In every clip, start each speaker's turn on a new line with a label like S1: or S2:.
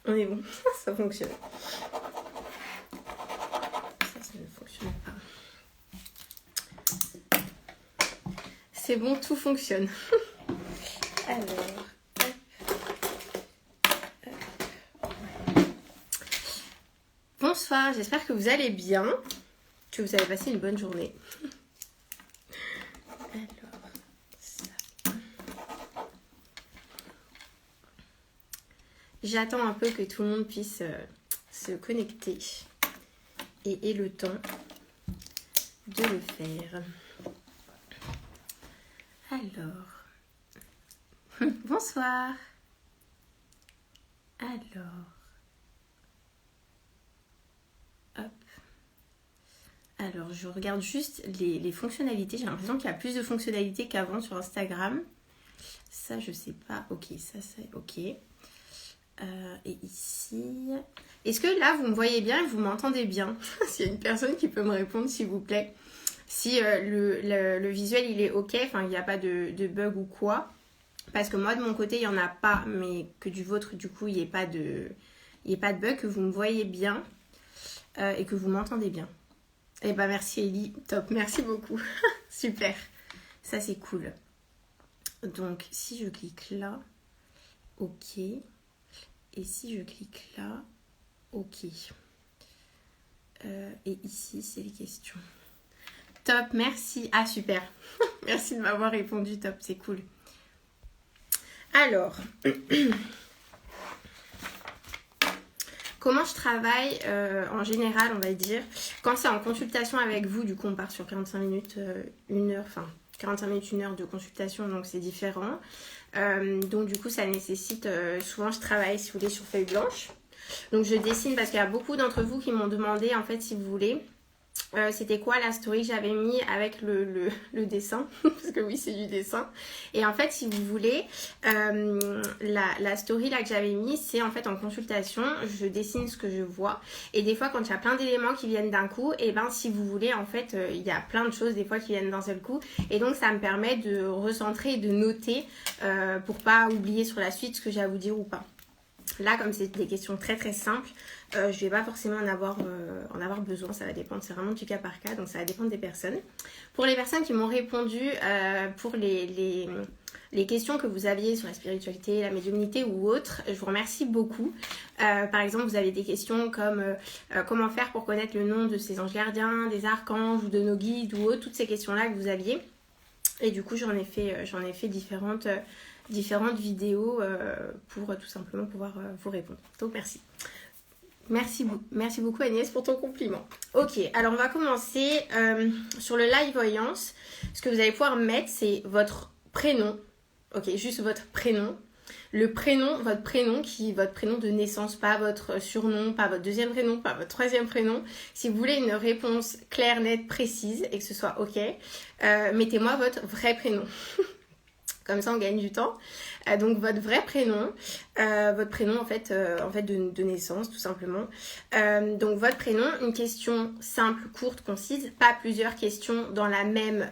S1: On est bon. Ça fonctionne. Ça ne fonctionne pas. C'est bon, tout fonctionne. Alors... Bonsoir, j'espère que vous allez bien, que vous avez passé une bonne journée. Alors, ça. J'attends un peu que tout le monde puisse se connecter et ait le temps de le faire. Alors, bonsoir. Alors... Alors, je regarde juste les fonctionnalités. J'ai l'impression qu'il y a plus de fonctionnalités qu'avant sur Instagram. Ça, je sais pas. Ok, ça, c'est ok. Et ici... Est-ce que là, vous me voyez bien et vous m'entendez bien? S'il y a une personne qui peut me répondre, s'il vous plaît. Si le visuel, il est ok, enfin, il n'y a pas de bug ou quoi. Parce que moi, de mon côté, il n'y en a pas, mais que du vôtre, du coup, il n'y ait pas de bug, que vous me voyez bien et que vous m'entendez bien. Eh ben merci Ellie, top, merci beaucoup. Super, ça c'est cool. Donc si je clique là, ok. Et si je clique là, ok. Et ici c'est les questions. Top, merci. Ah super, merci de m'avoir répondu, top, c'est cool. Alors... Comment je travaille en général, on va dire, quand c'est en consultation avec vous, du coup on part sur 45 minutes, 1 heure, enfin 45 minutes, 1 heure de consultation, donc c'est différent. Donc du coup ça nécessite, souvent je travaille si vous voulez sur feuille blanche. Donc je dessine parce qu'il y a beaucoup d'entre vous qui m'ont demandé en fait si vous voulez. C'était quoi la story que j'avais mis avec le dessin parce que oui c'est du dessin et en fait si vous voulez la story là que j'avais mis c'est en fait en consultation, je dessine ce que je vois et des fois quand il y a plein d'éléments qui viennent d'un coup et ben si vous voulez en fait il y a plein de choses des fois qui viennent d'un seul coup et donc ça me permet de recentrer et de noter pour pas oublier sur la suite ce que j'ai à vous dire ou pas. Là, comme c'est des questions très très simples, je vais pas forcément en avoir besoin, ça va dépendre, c'est vraiment du cas par cas, donc ça va dépendre des personnes. Pour les personnes qui m'ont répondu pour les questions que vous aviez sur la spiritualité, la médiumnité ou autre, je vous remercie beaucoup. Par exemple, vous avez des questions comme comment faire pour connaître le nom de ses anges gardiens, des archanges ou de nos guides ou autres, toutes ces questions-là que vous aviez. Et du coup, j'en ai fait différentes vidéos pour tout simplement pouvoir vous répondre. Donc merci. Merci beaucoup Agnès pour ton compliment. Ok, alors on va commencer sur le live voyance. Ce que vous allez pouvoir mettre, c'est votre prénom. Ok, juste votre prénom. Le prénom, votre prénom de naissance, pas votre surnom, pas votre deuxième prénom, pas votre troisième prénom. Si vous voulez une réponse claire, nette, précise et que ce soit ok, mettez-moi votre vrai prénom. Comme ça, on gagne du temps. Donc, votre vrai prénom. Votre prénom, en fait de naissance, tout simplement. Donc, votre prénom, une question simple, courte, concise. Pas plusieurs questions dans la même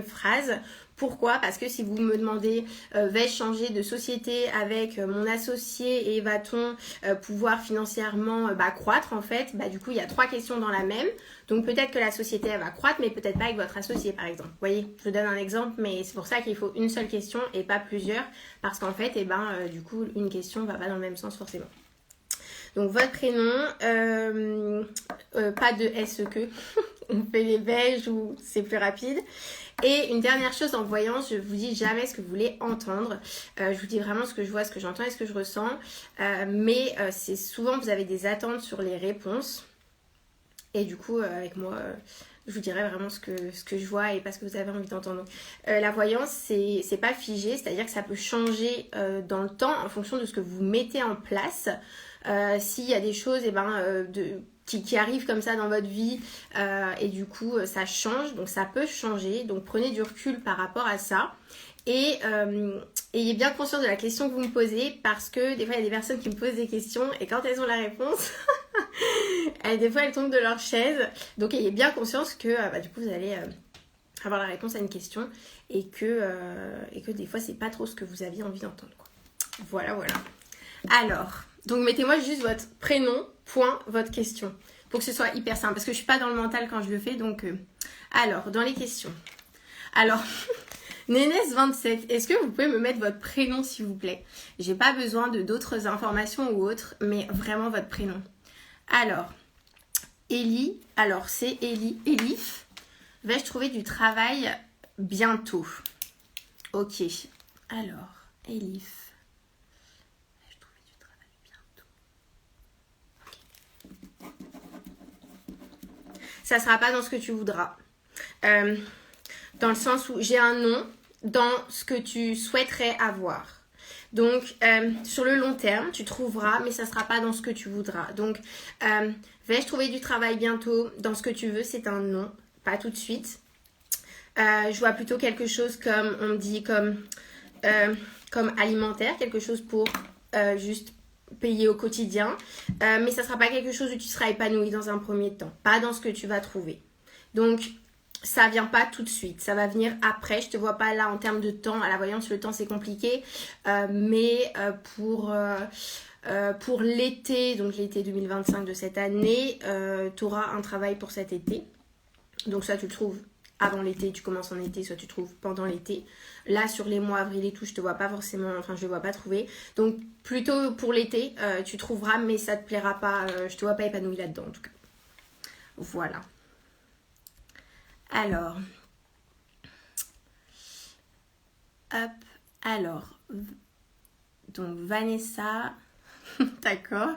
S1: phrase. Pourquoi? Parce que si vous me demandez vais-je changer de société avec mon associé et va-t-on pouvoir financièrement croître en fait, du coup il y a 3 questions dans la même. Donc peut-être que la société elle va croître mais peut-être pas avec votre associé par exemple. Vous voyez, je vous donne un exemple mais c'est pour ça qu'il faut une seule question et pas plusieurs parce qu'en fait du coup une question va pas dans le même sens forcément. Donc votre prénom, pas de SEQ, on fait les beiges ou c'est plus rapide. Et une dernière chose en voyance, je vous dis jamais ce que vous voulez entendre. Je vous dis vraiment ce que je vois, ce que j'entends et ce que je ressens. Mais c'est souvent vous avez des attentes sur les réponses. Et du coup, avec moi, je vous dirai vraiment ce que je vois et pas ce que vous avez envie d'entendre. La voyance, c'est pas figé, c'est-à-dire que ça peut changer dans le temps en fonction de ce que vous mettez en place. S'il y a des choses qui arrivent comme ça dans votre vie et du coup ça change, donc ça peut changer, donc prenez du recul par rapport à ça et ayez bien conscience de la question que vous me posez parce que des fois il y a des personnes qui me posent des questions et quand elles ont la réponse des fois elles tombent de leur chaise, donc ayez bien conscience que du coup vous allez avoir la réponse à une question et que des fois c'est pas trop ce que vous aviez envie d'entendre quoi. Voilà, voilà. Alors, donc mettez-moi juste votre prénom, point, votre question. Pour que ce soit hyper simple. Parce que je suis pas dans le mental quand je le fais. Donc, alors, dans les questions. Alors, Nénès27, est-ce que vous pouvez me mettre votre prénom s'il vous plaît? J'ai pas besoin de d'autres informations ou autres, mais vraiment votre prénom. Alors, Ellie, alors c'est Elif. Vais-je trouver du travail bientôt? Ok. Alors, Elif. Vais-je trouver du travail bientôt? Okay. Ça sera pas dans ce que tu voudras. Dans le sens où j'ai un nom dans ce que tu souhaiterais avoir. Donc, sur le long terme, tu trouveras, mais ça ne sera pas dans ce que tu voudras. Donc, vais-je trouver du travail bientôt? Dans ce que tu veux, c'est un non, pas tout de suite. Je vois plutôt quelque chose comme, on me dit, comme alimentaire, quelque chose pour juste payer au quotidien. Mais ça ne sera pas quelque chose où tu seras épanoui dans un premier temps, pas dans ce que tu vas trouver. Donc, ça vient pas tout de suite, ça va venir après. Je te vois pas là en termes de temps. À la voyance, le temps c'est compliqué, mais pour l'été, donc l'été 2025 de cette année, tu auras un travail pour cet été. Donc soit tu le trouves avant l'été, tu commences en été, soit tu trouves pendant l'été. Là sur les mois avril et tout, je te vois pas forcément, enfin je le vois pas trouver. Donc plutôt pour l'été, tu trouveras, mais ça te plaira pas. Je te vois pas épanoui là-dedans en tout cas. Voilà. Alors, hop, alors, donc Vanessa, d'accord,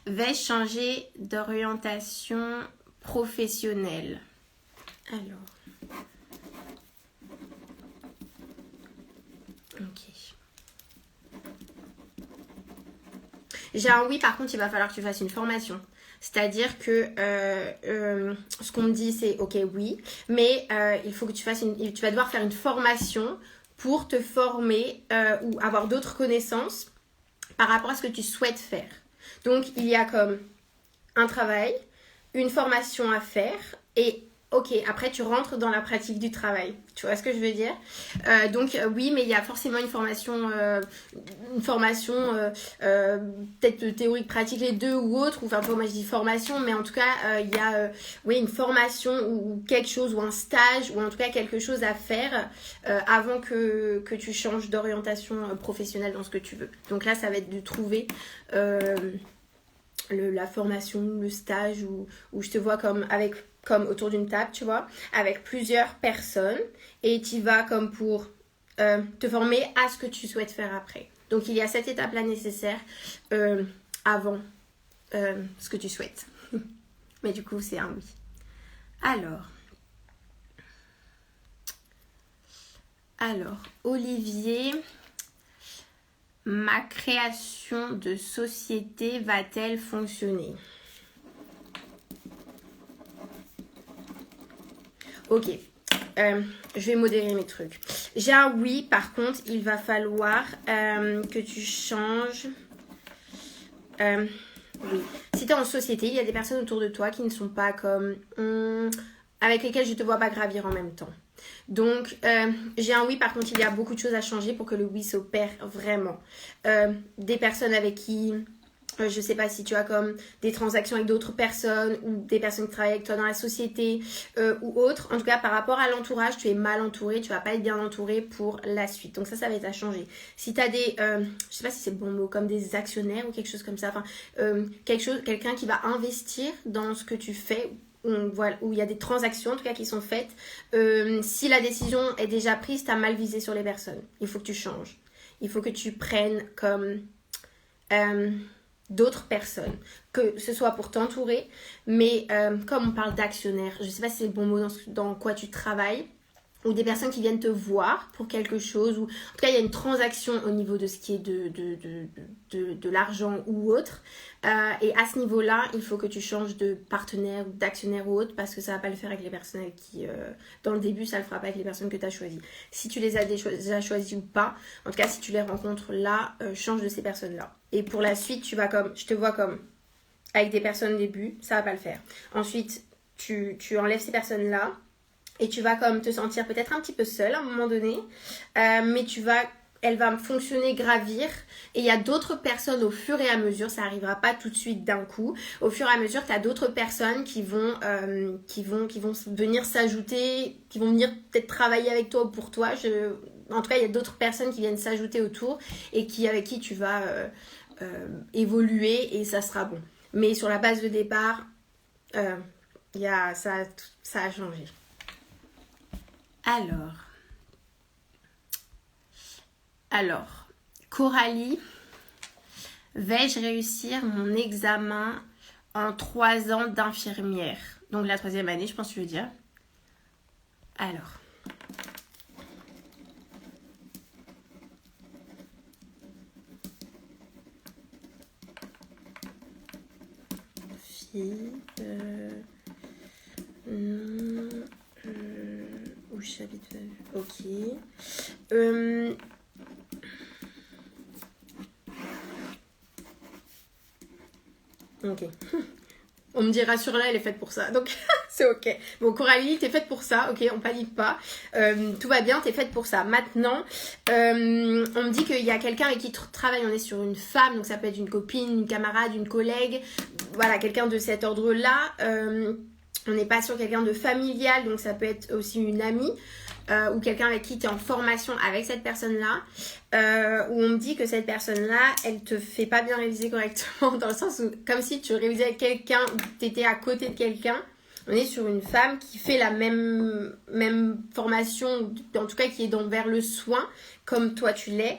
S1: vais-je changer d'orientation professionnelle? Alors, ok. J'ai un oui, par contre, il va falloir que tu fasses une formation. C'est-à-dire que ce qu'on me dit, c'est ok, oui, mais il faut que tu fasses tu vas devoir faire une formation pour te former ou avoir d'autres connaissances par rapport à ce que tu souhaites faire. Donc, il y a comme un travail, une formation à faire et ok, après tu rentres dans la pratique du travail. Tu vois ce que je veux dire? Donc oui, mais il y a forcément une formation peut-être théorique, pratique, les deux ou autre. Enfin, moi je dis formation, mais en tout cas, il y a une formation ou quelque chose, ou un stage, ou en tout cas quelque chose à faire avant que tu changes d'orientation professionnelle dans ce que tu veux. Donc là, ça va être de trouver la formation, le stage, où je te vois comme autour d'une table, tu vois, avec plusieurs personnes, et tu vas comme pour te former à ce que tu souhaites faire après. Donc il y a cette étape-là nécessaire avant ce que tu souhaites. Mais du coup, c'est un oui. Alors, Olivier, ma création de société va-t-elle fonctionner? Ok, je vais modérer mes trucs. J'ai un oui, par contre, il va falloir que tu changes. Oui. Si tu es en société, il y a des personnes autour de toi qui ne sont pas comme... avec lesquelles je ne te vois pas gravir en même temps. Donc, j'ai un oui, par contre, il y a beaucoup de choses à changer pour que le oui s'opère vraiment. Des personnes avec qui... je sais pas si tu as comme des transactions avec d'autres personnes ou des personnes qui travaillent avec toi dans la société ou autre. En tout cas, par rapport à l'entourage, tu es mal entouré, tu vas pas être bien entouré pour la suite. Donc ça va être à changer. Si tu as des, je sais pas si c'est le bon mot, comme des actionnaires ou quelque chose comme ça, enfin quelqu'un qui va investir dans ce que tu fais, où il y a des transactions en tout cas qui sont faites. Si la décision est déjà prise, tu as mal visé sur les personnes. Il faut que tu changes. Il faut que tu prennes comme... d'autres personnes, que ce soit pour t'entourer, mais comme on parle d'actionnaire, je ne sais pas si c'est le bon mot dans quoi tu travailles, ou des personnes qui viennent te voir pour quelque chose, ou en tout cas il y a une transaction au niveau de ce qui est de l'argent ou autre, et à ce niveau-là, il faut que tu changes de partenaire, d'actionnaire ou autre, parce que ça ne va pas le faire avec les personnes avec qui, dans le début, ça ne le fera pas avec les personnes que tu as choisies. Si tu les as déjà choisies ou pas, en tout cas si tu les rencontres là, change de ces personnes-là. Et pour la suite, je te vois comme avec des personnes au début, ça ne va pas le faire. Ensuite, tu enlèves ces personnes-là, et tu vas comme te sentir peut-être un petit peu seule à un moment donné, mais tu vas elle va fonctionner, gravir, et il y a d'autres personnes au fur et à mesure, ça n'arrivera pas tout de suite d'un coup, au fur et à mesure tu as d'autres personnes qui vont venir s'ajouter, qui vont venir peut-être travailler avec toi ou pour toi, en tout cas il y a d'autres personnes qui viennent s'ajouter autour et avec qui tu vas évoluer et ça sera bon. Mais sur la base de départ, ça a changé. Alors, Coralie, vais-je réussir mon examen en 3 ans d'infirmière? Donc la 3e année, je pense que tu veux dire. Alors. Où j'habite. Ok. Ok. On me dit rassure-la, elle est faite pour ça. Donc c'est ok. Bon, Coralie, t'es faite pour ça. Ok, on panique pas. Tout va bien, t'es faite pour ça. Maintenant, on me dit qu'il y a quelqu'un avec qui tu travailles. On est sur une femme, donc ça peut être une copine, une camarade, une collègue. Voilà, quelqu'un de cet ordre-là. On n'est pas sur quelqu'un de familial, donc ça peut être aussi une amie. Ou quelqu'un avec qui tu es en formation avec cette personne-là, où on me dit que cette personne-là, elle te fait pas bien réviser correctement, dans le sens où, comme si tu révisais avec quelqu'un, ou tu étais à côté de quelqu'un. On est sur une femme qui fait la même formation, en tout cas qui est vers le soin, comme toi tu l'es,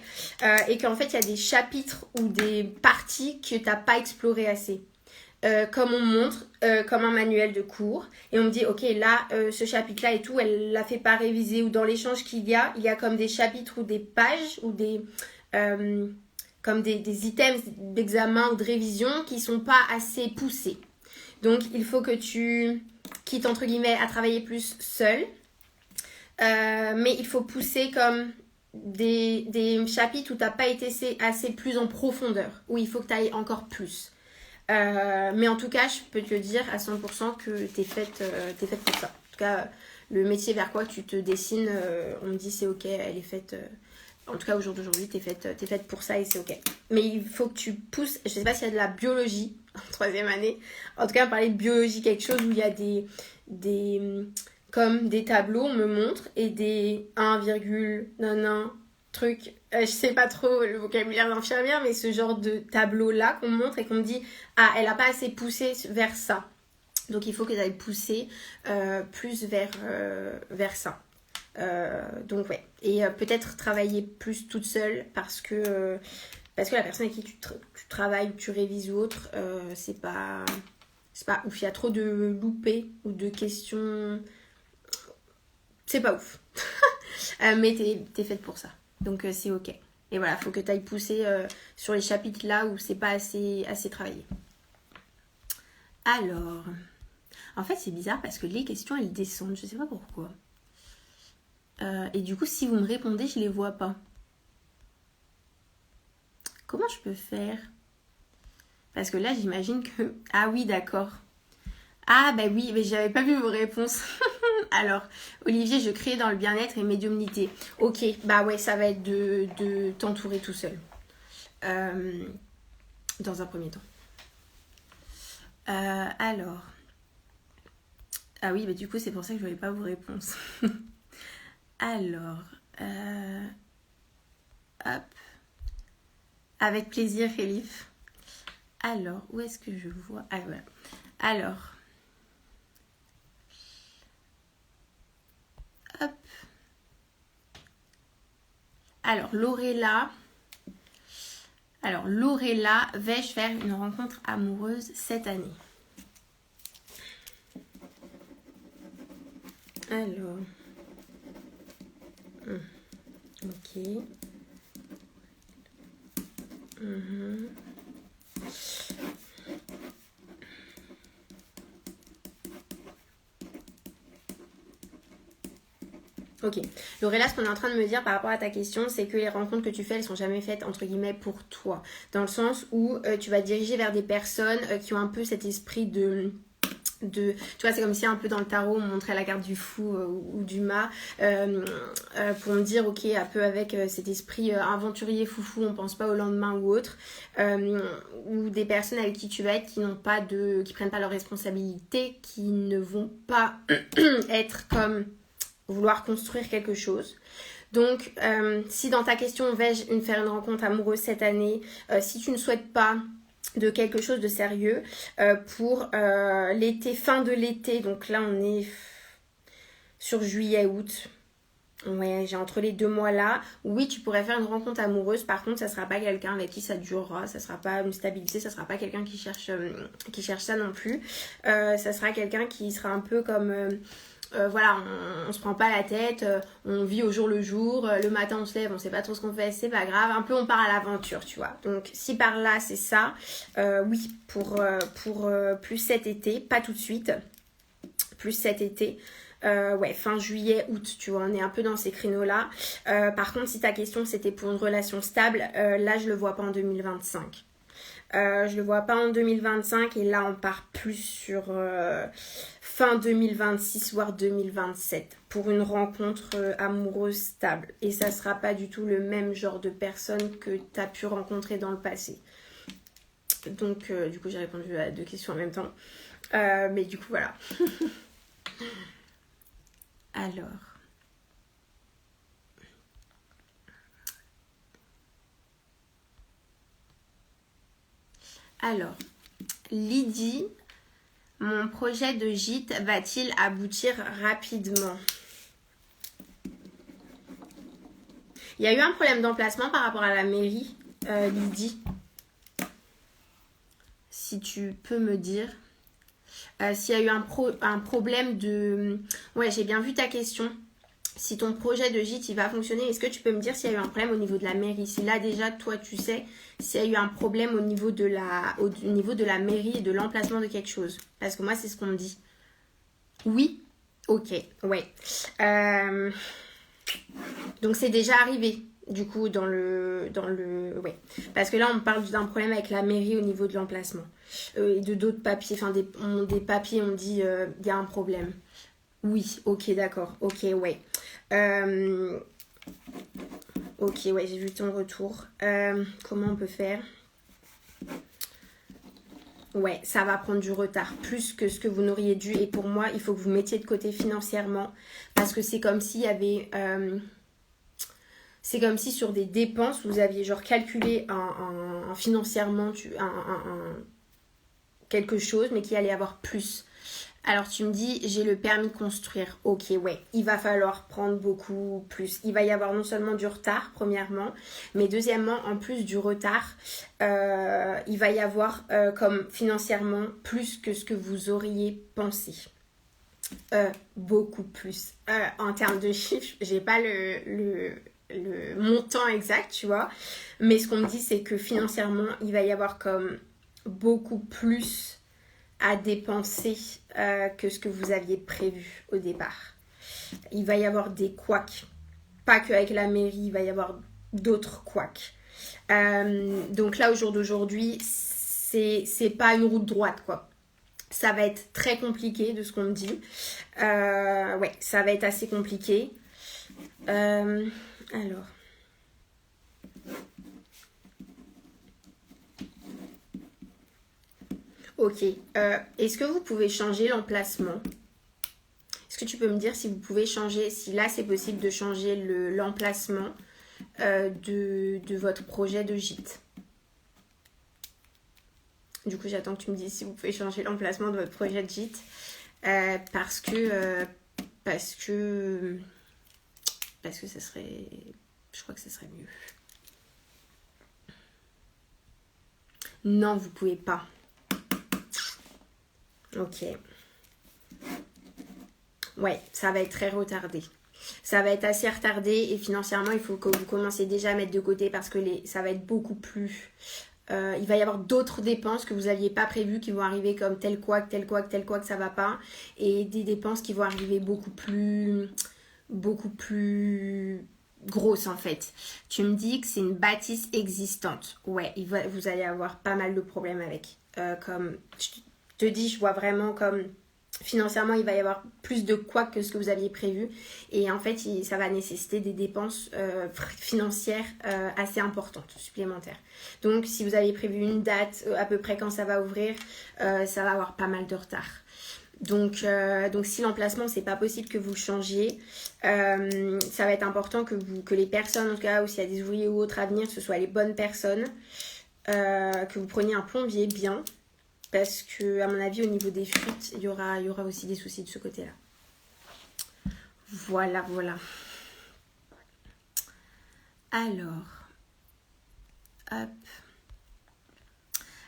S1: et qu'en fait il y a des chapitres ou des parties que tu n'as pas explorées assez. Comme on montre, comme un manuel de cours, et on me dit ok là ce chapitre là et tout, elle l'a fait pas réviser, ou dans l'échange qu'il y a comme des chapitres ou des pages ou des comme des items d'examen ou de révision qui sont pas assez poussés. Donc il faut que tu quittes entre guillemets à travailler plus seul, mais il faut pousser comme des chapitres où t'as pas été assez plus en profondeur, où il faut que tu ailles encore plus. Mais en tout cas, je peux te dire à 100% que t'es faite pour ça. En tout cas, le métier vers quoi tu te dessines, on me dit c'est ok, elle est faite. En tout cas, au jour d'aujourd'hui, t'es faite pour ça et c'est ok. Mais il faut que tu pousses. Je sais pas s'il y a de la biologie en 3e année. En tout cas, parler de biologie, quelque chose où il y a comme des tableaux, on me montre, et des 1,99 trucs. Je sais pas trop le vocabulaire d'infirmière, mais ce genre de tableau-là qu'on me montre et qu'on me dit ah, elle a pas assez poussé vers ça. Donc il faut que tu ailles pousser plus vers ça. Donc ouais. Et peut-être travailler plus toute seule parce que la personne avec qui tu travailles, tu révises ou autre, c'est pas ouf. Il y a trop de loupés ou de questions. C'est pas ouf. Mais t'es faite pour ça. Donc c'est ok. Et voilà, faut que tu ailles pousser sur les chapitres là où c'est pas assez travaillé. Alors, en fait c'est bizarre parce que les questions elles descendent, je sais pas pourquoi. Et du coup si vous me répondez, je les vois pas. Comment je peux faire? Parce que là j'imagine que... Ah oui d'accord. Ah bah oui, mais j'avais pas vu vos réponses. Alors, Olivier, je crée dans le bien-être et médiumnité. Ok, bah ouais, ça va être de t'entourer tout seul. Dans un premier temps. Alors. Ah oui, bah du coup, c'est pour ça que je voyais pas vos réponses. Alors. Hop. Avec plaisir, Elif. Alors, où est-ce que je vois? Ah voilà. Alors. Hop. Alors, Lorella, vais-je faire une rencontre amoureuse cette année? Alors. Ok. Ok. Lorella, ce qu'on est en train de me dire par rapport à ta question, c'est que les rencontres que tu fais, elles sont jamais faites entre guillemets pour toi. Dans le sens où tu vas te diriger vers des personnes qui ont un peu cet esprit de tu vois, c'est comme si un peu dans le tarot on montrait la carte du fou ou du mât pour me dire ok, un peu avec cet esprit aventurier foufou, on pense pas au lendemain ou autre, ou des personnes avec qui tu vas être qui prennent pas leurs responsabilités, qui ne vont pas être comme vouloir construire quelque chose. Donc si dans ta question vais-je faire une rencontre amoureuse cette année, si tu ne souhaites pas de quelque chose de sérieux pour l'été, fin de l'été, donc là on est sur juillet-août, ouais, j'ai entre les 2 mois là, oui tu pourrais faire une rencontre amoureuse, par contre ça sera pas quelqu'un avec qui ça durera, ça sera pas une stabilité, ça sera pas quelqu'un qui cherche ça non plus, ça sera quelqu'un qui sera un peu comme... voilà, on se prend pas la tête, on vit au jour le jour, le matin on se lève, on sait pas trop ce qu'on fait, c'est pas grave, un peu on part à l'aventure, tu vois. Donc si par là c'est ça, oui, pour plus cet été, pas tout de suite, plus cet été, ouais, fin juillet, août, tu vois, on est un peu dans ces créneaux-là. Par contre, si ta question c'était pour une relation stable, là je le vois pas en 2025. Je le vois pas en 2025 et là on part plus sur fin 2026 voire 2027 pour une rencontre amoureuse stable, et ça sera pas du tout le même genre de personne que tu as pu rencontrer dans le passé. Donc du coup j'ai répondu à 2 questions en même temps, mais du coup voilà. Alors, Lydie, mon projet de gîte va-t-il aboutir rapidement? Il y a eu un problème d'emplacement par rapport à la mairie, Lydie. Si tu peux me dire s'il y a eu un problème de... Ouais, j'ai bien vu ta question. Si ton projet de gîte il va fonctionner, est-ce que tu peux me dire s'il y a eu un problème au niveau de la mairie? Si là déjà toi tu sais s'il y a eu un problème au niveau de la mairie et de l'emplacement de quelque chose. Parce que moi c'est ce qu'on me dit. Oui? Ok, ouais. Donc c'est déjà arrivé du coup dans le ouais. Parce que là on parle d'un problème avec la mairie au niveau de l'emplacement. Et de d'autres papiers, enfin des papiers on dit il y a un problème. Oui, ok, d'accord. Ok, ouais. Ok, ouais, j'ai vu ton retour. Comment on peut faire? Ouais, ça va prendre du retard, plus que ce que vous n'auriez dû. Et pour moi, il faut que vous mettiez de côté financièrement. Parce que c'est comme s'il y avait... c'est comme si sur des dépenses, vous aviez genre calculé financièrement quelque chose, mais qu'il allait avoir plus. Alors tu me dis, j'ai le permis de construire. Ok, ouais, il va falloir prendre beaucoup plus. Il va y avoir non seulement du retard, premièrement, mais deuxièmement, en plus du retard, il va y avoir comme financièrement plus que ce que vous auriez pensé. Beaucoup plus. En termes de chiffres, j'ai pas le montant exact, tu vois. Mais ce qu'on me dit, c'est que financièrement, il va y avoir comme beaucoup plus à dépenser que ce que vous aviez prévu au départ. Il va y avoir des couacs. Pas qu'avec la mairie, il va y avoir d'autres couacs. Donc là, au jour d'aujourd'hui, c'est pas une route droite, quoi. Ça va être très compliqué de ce qu'on me dit. Ouais, ça va être assez compliqué. Alors... Ok. Est-ce que vous pouvez changer l'emplacement? Est-ce que tu peux me dire si vous pouvez changer, si là c'est possible de changer l'emplacement de votre projet de gîte? Du coup, j'attends que tu me dises si vous pouvez changer l'emplacement de votre projet de gîte. Parce que ça serait... Je crois que ça serait mieux. Non, vous pouvez pas. Ok. Ouais, ça va être très retardé. Ça va être assez retardé et financièrement, il faut que vous commenciez déjà à mettre de côté parce que ça va être beaucoup plus... il va y avoir d'autres dépenses que vous n'aviez pas prévues qui vont arriver comme tel couac, ça va pas. Et des dépenses qui vont arriver beaucoup plus grosses en fait. Tu me dis que c'est une bâtisse existante. Ouais, vous allez avoir pas mal de problèmes avec. Comme je te dis, je vois vraiment comme financièrement, il va y avoir plus de quoi que ce que vous aviez prévu. Et en fait, ça va nécessiter des dépenses financières assez importantes, supplémentaires. Donc, si vous avez prévu une date à peu près quand ça va ouvrir, ça va avoir pas mal de retard. Donc si l'emplacement, c'est pas possible que vous changiez, ça va être important que les personnes, en tout cas, ou s'il y a des ouvriers ou autres à venir, ce soit les bonnes personnes, que vous preniez un plombier bien. Parce que, à mon avis, au niveau des fuites, il y aura aussi des soucis de ce côté-là. Voilà. Alors, hop.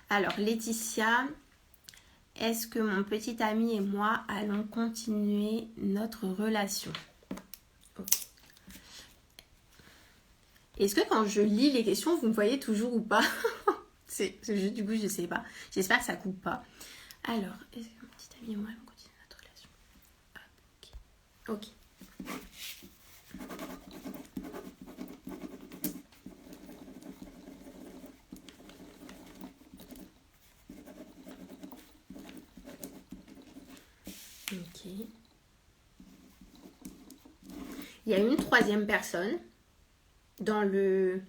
S1: Alors, Laetitia, est-ce que mon petit ami et moi allons continuer notre relation? Okay. Est-ce que quand je lis les questions, vous me voyez toujours ou pas? Du coup, je sais pas. J'espère que ça coupe pas. Alors, est-ce que mon petit ami et moi allons continuer notre relation? Ok. Il y a une troisième personne dans le...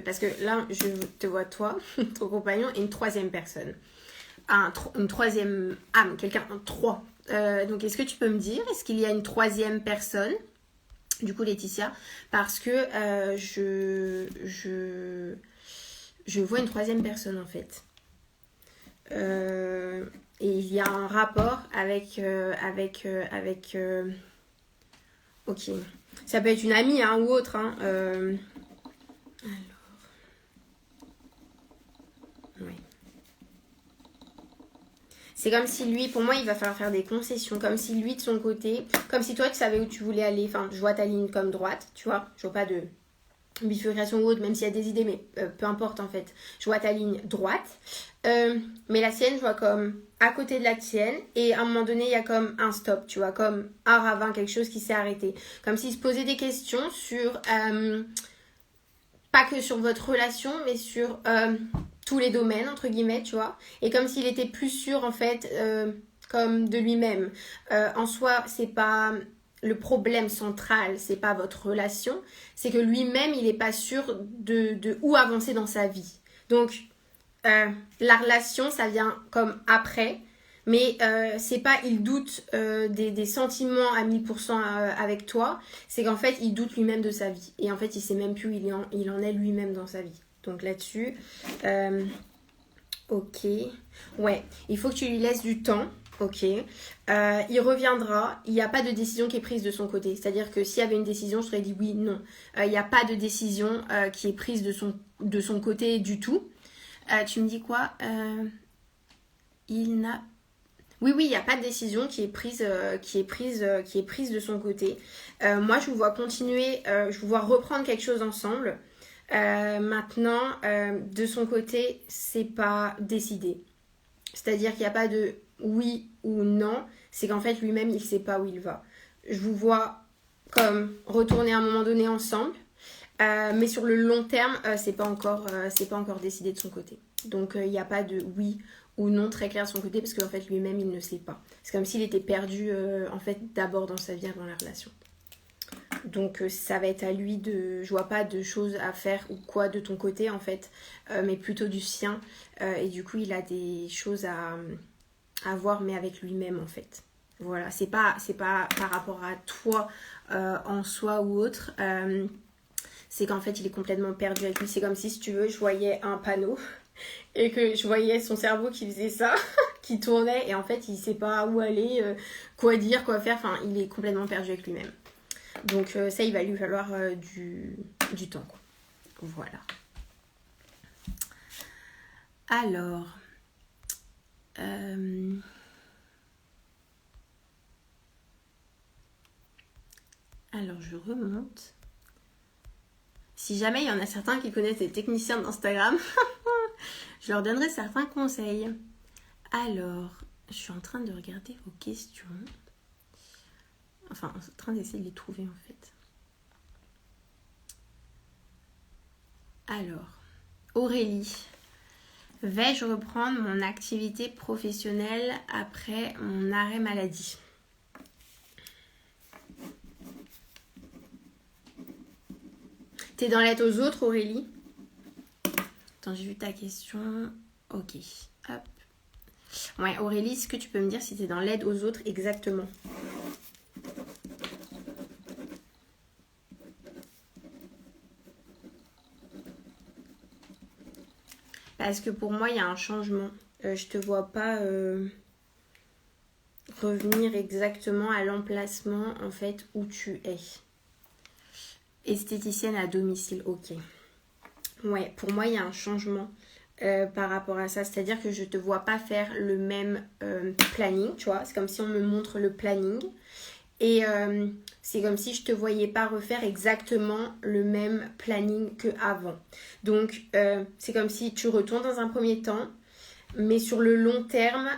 S1: Parce que là, je te vois toi, ton compagnon, et une troisième personne. Une troisième âme, quelqu'un en trois. Donc, est-ce que tu peux me dire, est-ce qu'il y a une troisième personne? Du coup, Laetitia, parce que je vois une troisième personne, en fait. Et il y a un rapport avec ok. Ça peut être une amie hein, ou autre. Hein. Alors. Oui. C'est comme si lui, pour moi, il va falloir faire des concessions. Comme si lui, de son côté, comme si toi, tu savais où tu voulais aller. Enfin, je vois ta ligne comme droite, tu vois. Je vois pas de bifurcation ou autre, même s'il y a des idées, mais peu importe en fait. Je vois ta ligne droite. Mais la sienne, je vois comme à côté de la tienne. Et à un moment donné, il y a comme un stop, tu vois. Comme un ravin, quelque chose qui s'est arrêté. Comme s'il se posait des questions sur... pas que sur votre relation, mais sur tous les domaines, entre guillemets, tu vois. Et comme s'il était plus sûr, en fait, comme de lui-même. En soi, c'est pas... Le problème central, c'est pas votre relation, c'est que lui-même, il n'est pas sûr de où avancer dans sa vie. Donc, la relation, ça vient comme après, mais c'est pas il doute des sentiments à 1000% avec toi, c'est qu'en fait il doute lui-même de sa vie et en fait il sait même plus où il en est lui-même dans sa vie. Donc là-dessus, ok, ouais, il faut que tu lui laisses du temps. Ok, il reviendra, il n'y a pas de décision qui est prise de son côté, c'est-à-dire que s'il y avait une décision, je t'aurais dit oui, non. Il n'y a pas de décision qui est prise de son côté du tout. Tu me dis quoi? Il n'a... Oui, il n'y a pas de décision qui est prise de son côté. Moi, je vous vois continuer, je vous vois reprendre quelque chose ensemble. Maintenant, de son côté, c'est pas décidé. C'est-à-dire qu'il n'y a pas de oui ou non. C'est qu'en fait, lui-même, il ne sait pas où il va. Je vous vois comme retourner à un moment donné ensemble. Mais sur le long terme, c'est pas encore décidé de son côté. Donc il n'y a pas de oui ou non très clair de son côté parce qu'en fait lui-même il ne sait pas. C'est comme s'il était perdu en fait d'abord dans sa vie avant la relation. Donc ça va être à lui de... Je vois pas de choses à faire ou quoi de ton côté en fait, mais plutôt du sien. Et du coup il a des choses à voir mais avec lui-même en fait. Voilà, c'est pas par rapport à toi en soi ou autre. C'est qu'en fait il est complètement perdu avec lui. C'est comme si tu veux, je voyais un panneau et que je voyais son cerveau qui faisait ça, qui tournait et en fait il sait pas où aller, quoi dire, quoi faire. Enfin, il est complètement perdu avec lui-même. Donc ça, il va lui falloir du temps, quoi. Voilà. Alors... Alors, je remonte. Si jamais il y en a certains qui connaissent les techniciens d'Instagram, je leur donnerai certains conseils. Alors, je suis en train de regarder vos questions. Enfin, en train d'essayer de les trouver en fait. Alors, Aurélie. Vais-je reprendre mon activité professionnelle après mon arrêt maladie? T'es dans l'aide aux autres, Aurélie? Attends, j'ai vu ta question. Ok, hop. Ouais, Aurélie, est-ce que tu peux me dire si t'es dans l'aide aux autres exactement? Parce que pour moi, il y a un changement. Je te vois pas revenir exactement à l'emplacement en fait où tu es. Esthéticienne à domicile, ok. Ouais, pour moi, il y a un changement par rapport à ça. C'est-à-dire que je te vois pas faire le même planning, tu vois. C'est comme si on me montre le planning. Et c'est comme si je te voyais pas refaire exactement le même planning qu'avant. Donc, c'est comme si tu retournes dans un premier temps, mais sur le long terme,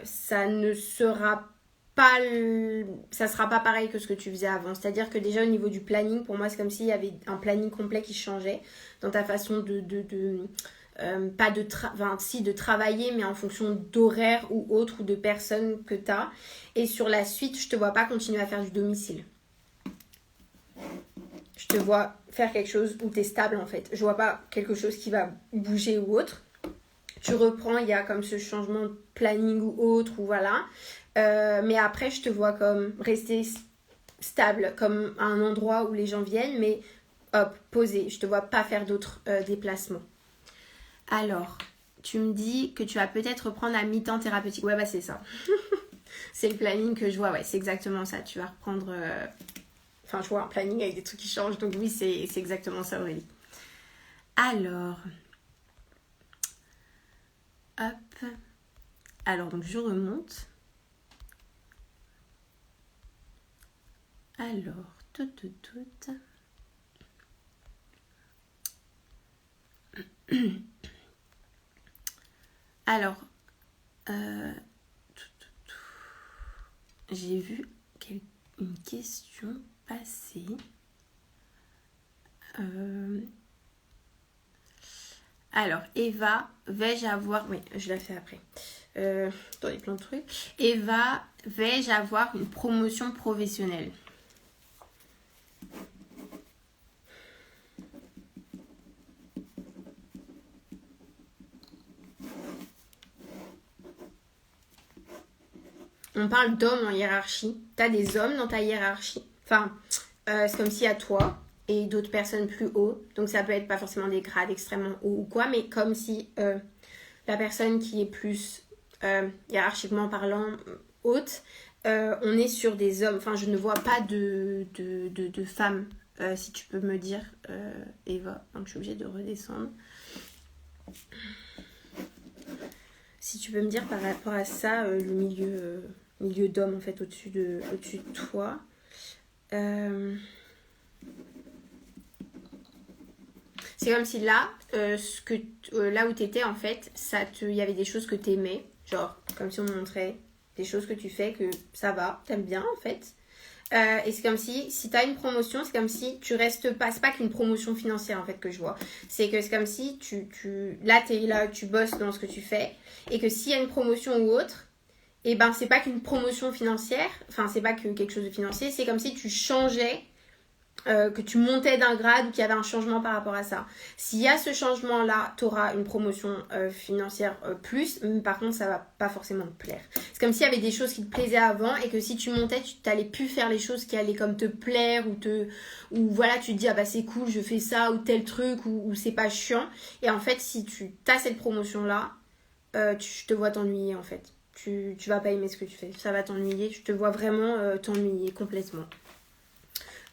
S1: ça ne sera pas ça sera pas pareil que ce que tu faisais avant. C'est-à-dire que déjà au niveau du planning, pour moi, c'est comme s'il y avait un planning complet qui changeait dans ta façon pas de, si, de travailler, mais en fonction d'horaire ou autre, ou de personnes que tu as. Et sur la suite, je te vois pas continuer à faire du domicile. Je te vois faire quelque chose où tu es stable en fait. Je vois pas quelque chose qui va bouger ou autre. Tu reprends, il y a comme ce changement de planning ou autre, ou voilà. Mais après, je te vois comme rester stable, comme un endroit où les gens viennent, mais hop, posé. Je te vois pas faire d'autres déplacements. Alors, tu me dis que tu vas peut-être reprendre à mi-temps thérapeutique. Ouais, bah c'est ça. C'est le planning que je vois, ouais, c'est exactement ça. Tu vas reprendre... Enfin, je vois un planning avec des trucs qui changent, donc oui, c'est exactement ça, Aurélie. Alors... Hop. Alors, donc je remonte. Alors, tout. Alors, j'ai vu une question passer. Alors, Eva, vais-je avoir... Oui, je la fais après. Attendez, plein de trucs. Eva, vais-je avoir une promotion professionnelle? On parle d'hommes en hiérarchie. T'as des hommes dans ta hiérarchie. Enfin, c'est comme s'il y a toi et d'autres personnes plus haut. Donc ça peut être pas forcément des grades extrêmement hauts ou quoi, mais comme si la personne qui est plus hiérarchiquement parlant haute, on est sur des hommes. Enfin, je ne vois pas de femmes, si tu peux me dire, Eva. Donc je suis obligée de redescendre. Si tu peux me dire par rapport à ça, le milieu d'hommes en fait au-dessus de toi. C'est comme si là, là où tu étais en fait, il y avait des choses que tu aimais, genre comme si on me montrait des choses que tu fais que ça va, t'aimes bien en fait. Et c'est comme si tu as une promotion, c'est comme si tu restes pas, c'est pas qu'une promotion financière en fait que je vois. C'est comme si là t'es là, tu bosses dans ce que tu fais et que s'il y a une promotion ou autre, et ben c'est pas qu'une promotion financière, enfin c'est pas que quelque chose de financier, c'est comme si tu changeais, que tu montais d'un grade ou qu'il y avait un changement par rapport à ça. S'il y a ce changement-là, tu auras une promotion financière plus, mais par contre, ça va pas forcément te plaire. C'est comme s'il y avait des choses qui te plaisaient avant et que si tu montais, tu n'allais plus faire les choses qui allaient comme te plaire ou voilà, tu te dis, ah bah c'est cool, je fais ça ou tel truc ou c'est pas chiant. Et en fait, si tu as cette promotion-là, je te vois t'ennuyer en fait. Tu vas pas aimer ce que tu fais. Ça va t'ennuyer. Je te vois vraiment t'ennuyer complètement.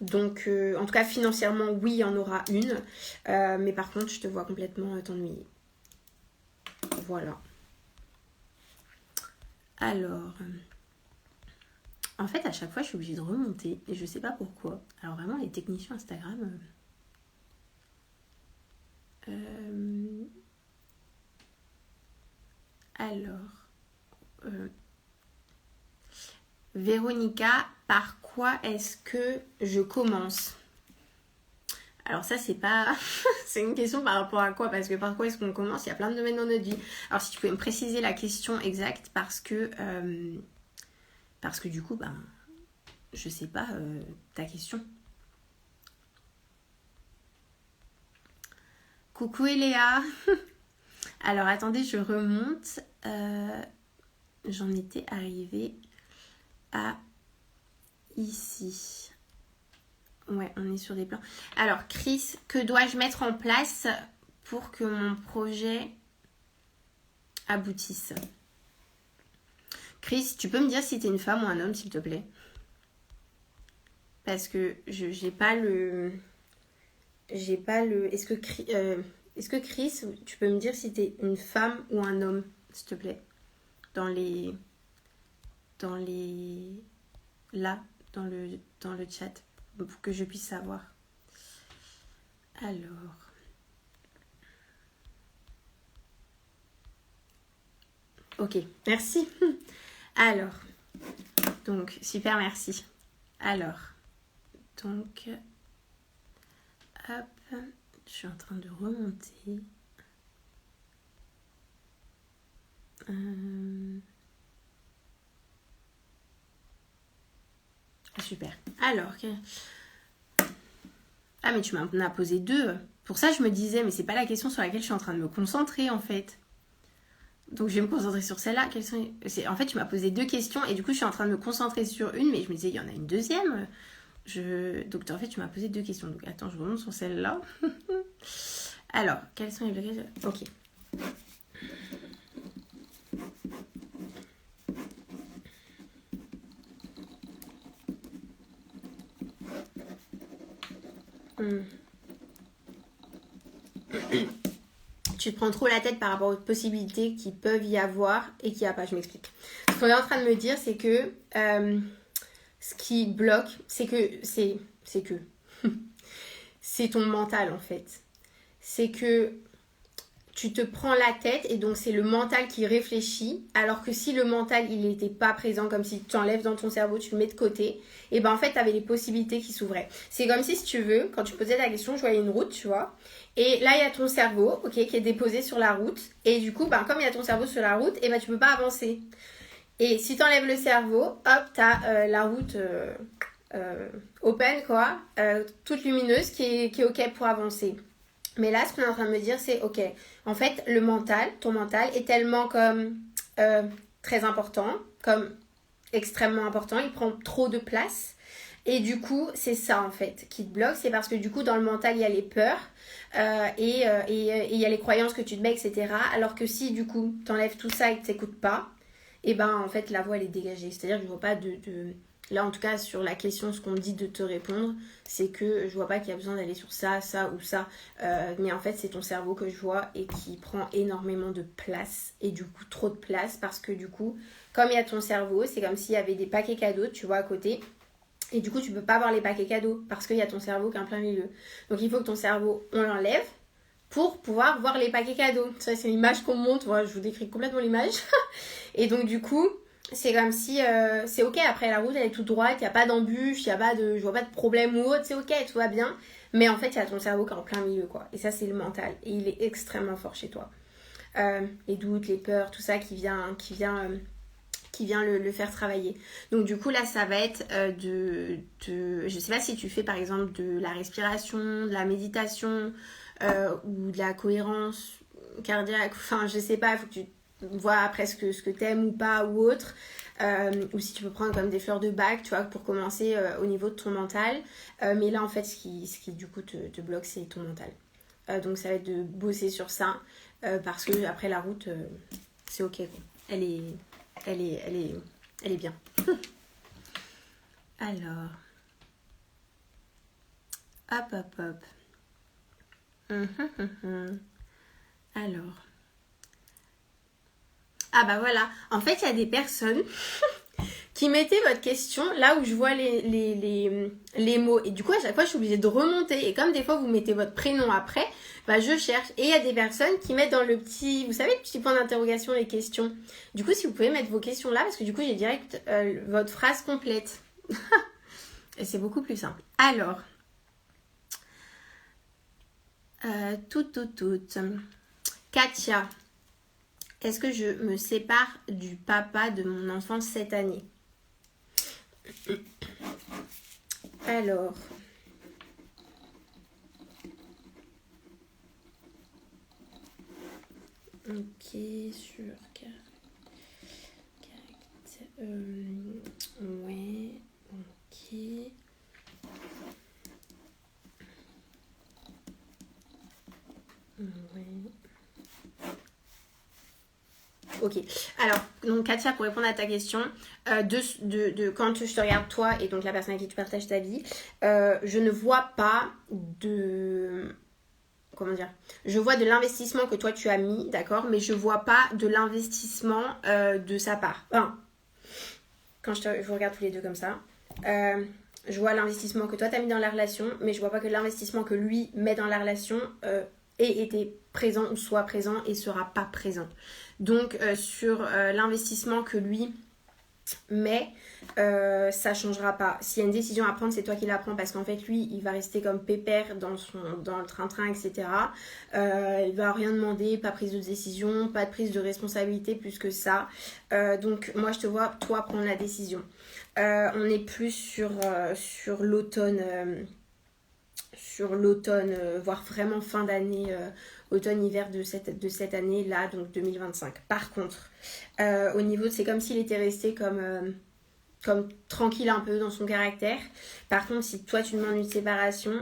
S1: Donc, en tout cas, financièrement, oui, il y en aura une. Mais par contre, je te vois complètement t'ennuyer. Voilà. Alors, en fait, à chaque fois, je suis obligée de remonter. Et je sais pas pourquoi. Alors, vraiment, les techniciens Instagram... Véronica, par quoi est-ce que je commence? Alors ça, c'est pas... c'est une question par rapport à quoi? Parce que par quoi est-ce qu'on commence? Il y a plein de domaines dans notre vie. Alors si tu pouvais me préciser la question exacte, parce que du coup, ben, je sais pas ta question. Coucou Eléa. Alors attendez, je remonte. J'en étais arrivée à ici. Ouais, on est sur des plans. Alors Chris, que dois-je mettre en place pour que mon projet aboutisse? Chris, tu peux me dire si t'es une femme ou un homme, s'il te plaît? Parce que j'ai pas le... Est-ce que Chris, tu peux me dire si t'es une femme ou un homme, s'il te plaît? Dans le chat, pour que je puisse savoir. Alors... Ok, merci. Alors, donc, super, merci. Alors, donc, hop, je suis en train de remonter. Super. Alors, okay. Ah, mais tu m'en as posé 2. Pour ça, je me disais, mais c'est pas la question sur laquelle je suis en train de me concentrer, en fait. Donc, je vais me concentrer sur celle-là. En fait, tu m'as posé 2 questions et du coup, je suis en train de me concentrer sur une, mais je me disais, il y en a une deuxième. Donc, en fait, tu m'as posé 2 questions. Donc, attends, je remonte sur celle-là. Alors, quels sont les blocages? Ok. Tu te prends trop la tête par rapport aux possibilités qui peuvent y avoir et qu'il n'y a pas. Je m'explique. Ce qu'on est en train de me dire, c'est que ce qui bloque, c'est ton mental en fait. C'est que tu te prends la tête et donc c'est le mental qui réfléchit, alors que si le mental il n'était pas présent, comme si tu enlèves dans ton cerveau, tu le mets de côté, et ben en fait tu avais les possibilités qui s'ouvraient. C'est comme si tu veux, quand tu posais ta question, je voyais une route, tu vois, et là il y a ton cerveau, ok, qui est déposé sur la route, et du coup ben, comme il y a ton cerveau sur la route, et ben tu peux pas avancer. Et si tu enlèves le cerveau, hop, tu as la route open quoi, toute lumineuse qui est ok pour avancer. Mais là, ce qu'on est en train de me dire, c'est ok, en fait, ton mental est tellement comme très important, comme extrêmement important, il prend trop de place. Et du coup, c'est ça en fait qui te bloque, c'est parce que du coup, dans le mental, il y a les peurs et il y a les croyances que tu te mets, etc. Alors que si du coup, t'enlèves tout ça et que t'écoutes pas, et ben en fait, la voie elle est dégagée. C'est-à-dire que je vois pas de... Là, en tout cas, sur la question, ce qu'on me dit de te répondre, c'est que je vois pas qu'il y a besoin d'aller sur ça, ça ou ça. Mais en fait, c'est ton cerveau que je vois et qui prend énormément de place. Et du coup, trop de place parce que du coup, comme il y a ton cerveau, c'est comme s'il y avait des paquets cadeaux, tu vois, à côté. Et du coup, tu peux pas voir les paquets cadeaux parce qu'il y a ton cerveau qui est en plein milieu. Donc, il faut que ton cerveau, on l'enlève pour pouvoir voir les paquets cadeaux. Ça, c'est l'image qu'on me montre. Voilà, je vous décris complètement l'image. Et donc, du coup... c'est comme si c'est ok, après la route elle est toute droite, il n'y a pas d'embûche, je vois pas de problème ou autre, c'est ok, tout va bien. Mais en fait, il y a ton cerveau qui est en plein milieu, quoi. Et ça, c'est le mental. Et il est extrêmement fort chez toi. Les doutes, les peurs, tout ça qui vient le faire travailler. Donc du coup, là, ça va être je sais pas si tu fais par exemple de la respiration, de la méditation ou de la cohérence cardiaque. Enfin, je sais pas, il faut que tu vois après ce que t'aimes ou pas ou autre, ou si tu peux prendre comme des fleurs de bac, tu vois, pour commencer au niveau de ton mental, mais là en fait ce qui du coup te bloque, c'est ton mental. Donc ça va être de bosser sur ça, parce que après la route c'est ok quoi. Elle est bien. Alors hop alors ah bah voilà, en fait il y a des personnes qui mettaient votre question là où je vois les mots. Et du coup, à chaque fois, je suis obligée de remonter. Et comme des fois, vous mettez votre prénom après, bah je cherche. Et il y a des personnes qui mettent dans le petit, vous savez, le petit point d'interrogation, les questions. Du coup, si vous pouvez mettre vos questions là, parce que du coup, j'ai direct votre phrase complète. Et c'est beaucoup plus simple. Alors, Toute. Katia, est-ce que je me sépare du papa de mon enfant cette année? Alors, ok, sur ouais, ok. Ouais. Ok, alors, donc Katia, pour répondre à ta question, quand je te regarde toi et donc la personne avec qui tu partages ta vie, je ne vois pas de... Comment dire? Je vois de l'investissement que toi tu as mis, d'accord, mais je vois pas de l'investissement de sa part. Enfin, quand je vous regarde tous les deux comme ça, je vois l'investissement que toi tu as mis dans la relation, mais je vois pas que l'investissement que lui met dans la relation ait été présent ou soit présent et sera pas présent. Donc sur l'investissement que lui met, ça changera pas. S'il y a une décision à prendre, c'est toi qui la prends parce qu'en fait lui il va rester comme pépère dans le train-train, etc. Il va rien demander, pas prise de décision, pas de prise de responsabilité plus que ça. Donc moi je te vois toi prendre la décision. On est plus sur l'automne, voire vraiment fin d'année, automne-hiver de cette année-là, donc 2025. Par contre, au niveau, c'est comme s'il était resté comme tranquille un peu dans son caractère. Par contre, si toi tu demandes une séparation,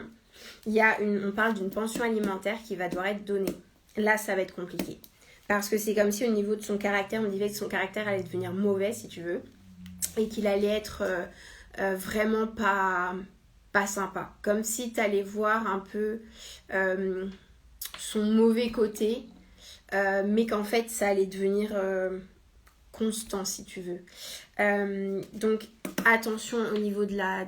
S1: on parle d'une pension alimentaire qui va devoir être donnée. Là, ça va être compliqué. Parce que c'est comme si au niveau de son caractère, on disait que son caractère allait devenir mauvais, si tu veux. Et qu'il allait être vraiment pas sympa. Comme si tu allais voir un peu son mauvais côté, mais qu'en fait, ça allait devenir constant, si tu veux. Donc, attention au niveau de la...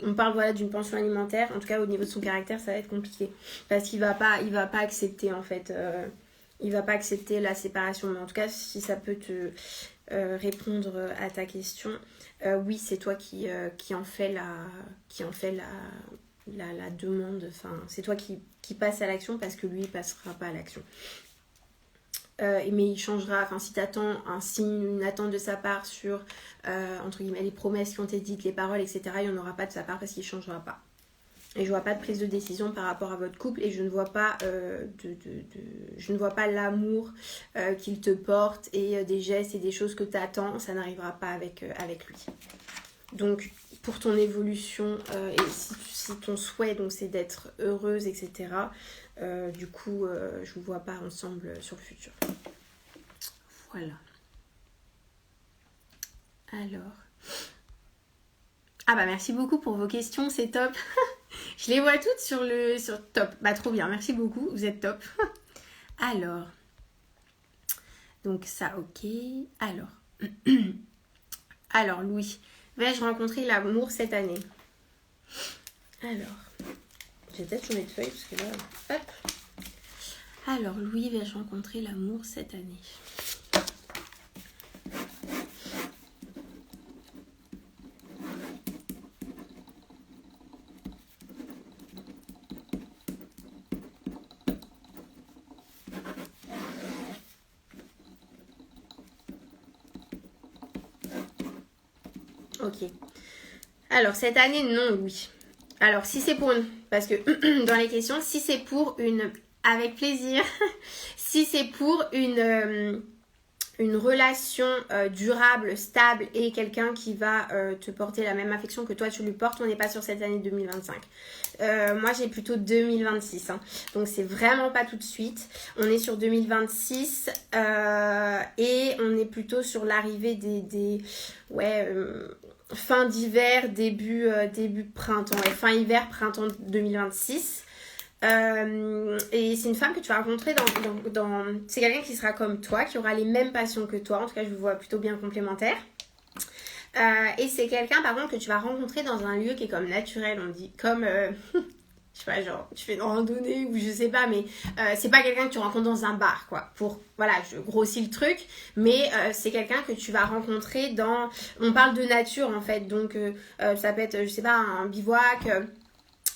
S1: On parle voilà, d'une pension alimentaire. En tout cas, au niveau de son caractère, ça va être compliqué. Parce qu'il va pas accepter, en fait. Il va pas accepter la séparation. Mais en tout cas, si ça peut te répondre à ta question, oui, c'est toi qui en fait la demande. Enfin, c'est toi qui passe à l'action parce que lui, il passera pas à l'action. Mais il changera, enfin si tu attends un signe, une attente de sa part sur entre guillemets les promesses qui ont été dites, les paroles, etc., il n'y en aura pas de sa part parce qu'il ne changera pas. Et je vois pas de prise de décision par rapport à votre couple et je ne vois pas je ne vois pas l'amour qu'il te porte et des gestes et des choses que tu attends, ça n'arrivera pas avec lui. Donc pour ton évolution et si ton souhait donc c'est d'être heureuse, etc., du coup je vous vois pas ensemble sur le futur. Voilà. Alors. Ah bah merci beaucoup pour vos questions, c'est top. Je les vois toutes sur top. Bah trop bien, merci beaucoup, vous êtes top. Alors. Donc ça, ok. Alors Louis, vais-je rencontrer l'amour cette année? Alors, j'ai peut-être changé de feuille parce que là, hop. Alors Louis, vais-je rencontrer l'amour cette année? Ok. Alors, cette année, non, oui. Alors, si c'est pour une... Parce que dans les questions, si c'est pour une... Avec plaisir. Si c'est pour une relation durable, stable et quelqu'un qui va te porter la même affection que toi tu lui portes, on n'est pas sur cette année 2025. Moi j'ai plutôt 2026, hein. Donc c'est vraiment pas tout de suite. On est sur 2026 et on est plutôt sur l'arrivée des fin d'hiver, début printemps, fin hiver, printemps 2026. Et c'est une femme que tu vas rencontrer dans... C'est quelqu'un qui sera comme toi, qui aura les mêmes passions que toi. En tout cas, je vous vois plutôt bien complémentaires. Et c'est quelqu'un, par contre, que tu vas rencontrer dans un lieu qui est comme naturel. On dit comme... je sais pas, genre, tu fais une randonnée ou je sais pas, mais c'est pas quelqu'un que tu rencontres dans un bar, quoi. Voilà, je grossis le truc, mais c'est quelqu'un que tu vas rencontrer dans... On parle de nature, en fait. Donc, ça peut être, je sais pas, un bivouac...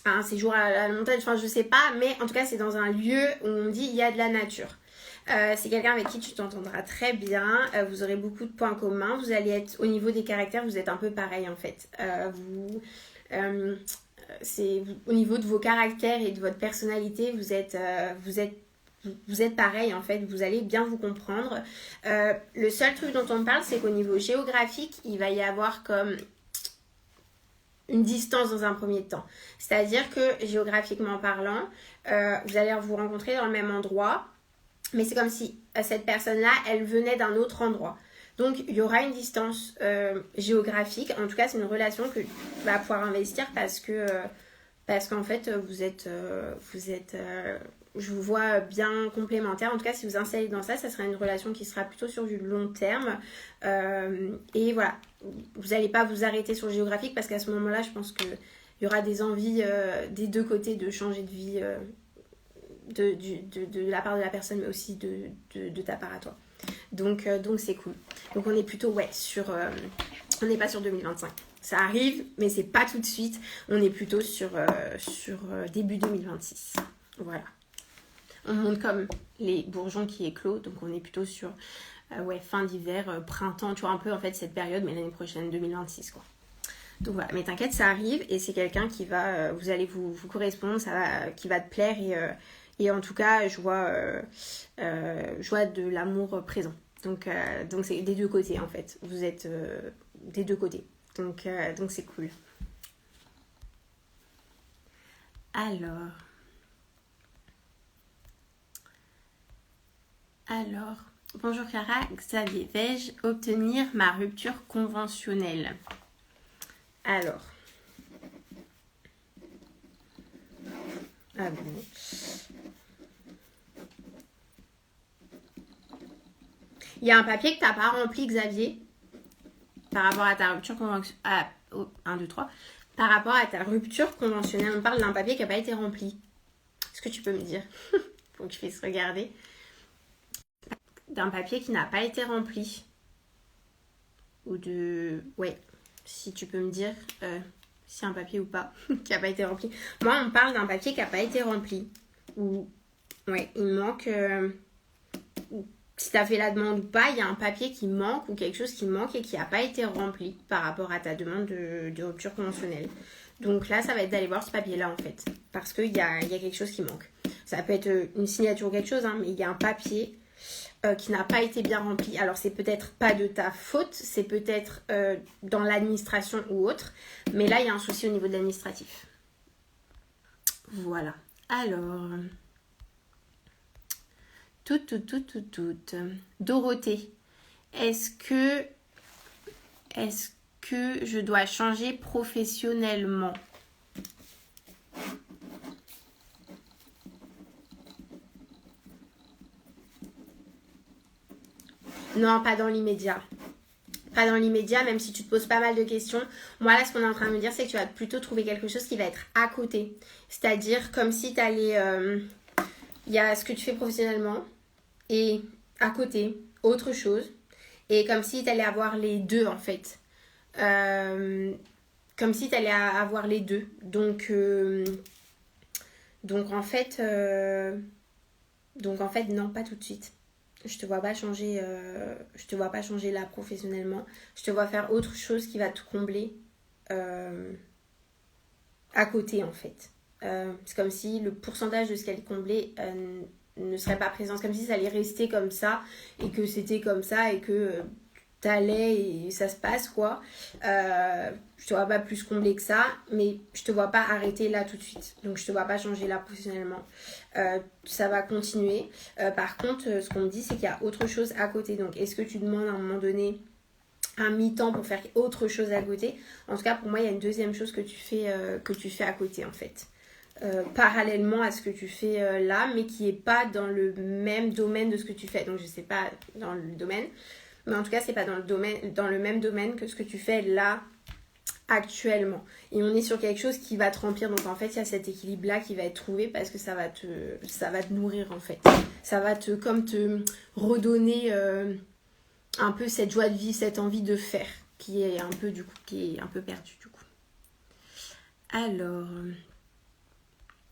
S1: un séjour à la montagne, enfin je sais pas, mais en tout cas c'est dans un lieu où on dit il y a de la nature. C'est quelqu'un avec qui tu t'entendras très bien, vous aurez beaucoup de points communs, vous allez être, au niveau des caractères, vous êtes un peu pareil en fait. Au niveau de vos caractères et de votre personnalité, vous êtes pareil en fait, vous allez bien vous comprendre. Le seul truc dont on parle, c'est qu'au niveau géographique, il va y avoir comme une distance dans un premier temps. C'est-à-dire que géographiquement parlant, vous allez vous rencontrer dans le même endroit, mais c'est comme si cette personne-là, elle venait d'un autre endroit. Donc, il y aura une distance géographique. En tout cas, c'est une relation que tu vas pouvoir investir parce qu'en fait, je vous vois bien complémentaires. En tout cas, si vous installez dans ça, ça sera une relation qui sera plutôt sur du long terme. Et voilà, vous n'allez pas vous arrêter sur le géographique parce qu'à ce moment-là, je pense qu'il y aura des envies des deux côtés de changer de vie de la part de la personne, mais aussi de ta part à toi. Donc c'est cool. Donc on est plutôt on n'est pas sur 2025. Ça arrive, mais c'est pas tout de suite. On est plutôt sur début 2026. Voilà. On monte comme les bourgeons qui éclosent, donc on est plutôt sur fin d'hiver, printemps, tu vois un peu en fait cette période, mais l'année prochaine 2026 quoi. Donc voilà, mais t'inquiète, ça arrive et c'est quelqu'un qui va, vous allez vous correspondre, qui va te plaire et en tout cas, je vois de l'amour présent. Donc c'est des deux côtés en fait. Vous êtes des deux côtés. Donc c'est cool. Alors, bonjour Clara, Xavier, vais-je obtenir ma rupture conventionnelle? Alors, ah bon. Il y a un papier que tu n'as pas rempli, Xavier, par rapport à ta rupture conventionnelle. 1, 2, 3. Par rapport à ta rupture conventionnelle, on parle d'un papier qui n'a pas été rempli. Est-ce que tu peux me dire? Faut que je puisse regarder. D'un papier qui n'a pas été rempli. Ou de... Ouais, si tu peux me dire si un papier ou pas qui n'a pas été rempli. Moi, on parle d'un papier qui n'a pas été rempli. Ou... Ouais, il manque... Si tu as fait la demande ou pas, il y a un papier qui manque ou quelque chose qui manque et qui n'a pas été rempli par rapport à ta demande de rupture conventionnelle. Donc là, ça va être d'aller voir ce papier-là en fait. Parce qu'il y a quelque chose qui manque. Ça peut être une signature ou quelque chose, hein, mais il y a un papier qui n'a pas été bien rempli. Alors c'est peut-être pas de ta faute, c'est peut-être dans l'administration ou autre. Mais là, il y a un souci au niveau de l'administratif. Voilà. Alors... Toute. Dorothée, est-ce que je dois changer professionnellement? Non, pas dans l'immédiat. Pas dans l'immédiat, même si tu te poses pas mal de questions. Moi, là, ce qu'on est en train de me dire, c'est que tu vas plutôt trouver quelque chose qui va être à côté. C'est-à-dire comme si tu allais... Il y a ce que tu fais professionnellement et à côté, autre chose. Et comme si tu allais avoir les deux, en fait. Comme si tu allais avoir les deux. Donc en fait, non, pas tout de suite. Je te vois pas changer là professionnellement. Je te vois faire autre chose qui va te combler à côté, en fait. C'est comme si le pourcentage de ce qu'elle comblait ne serait pas présent. C'est comme si ça allait rester comme ça et que c'était comme ça et que t'allais et ça se passe quoi. Je te vois pas plus combler que ça, mais je te vois pas arrêter là tout de suite. Donc je te vois pas changer là professionnellement. Ça va continuer. Par contre, ce qu'on me dit, c'est qu'il y a autre chose à côté. Donc est-ce que tu demandes à un moment donné un mi-temps pour faire autre chose à côté? En tout cas, pour moi, il y a une deuxième chose que tu fais à côté en fait. Parallèlement à ce que tu fais là, mais qui est pas dans le même domaine de ce que tu fais. Donc je sais pas dans le domaine, mais en tout cas c'est pas dans le même domaine que ce que tu fais là actuellement. Et on est sur quelque chose qui va te remplir. Donc en fait il y a cet équilibre là qui va être trouvé parce que ça va te nourrir en fait. Ça va te redonner un peu cette joie de vie, cette envie de faire qui est un peu perdue du coup. Alors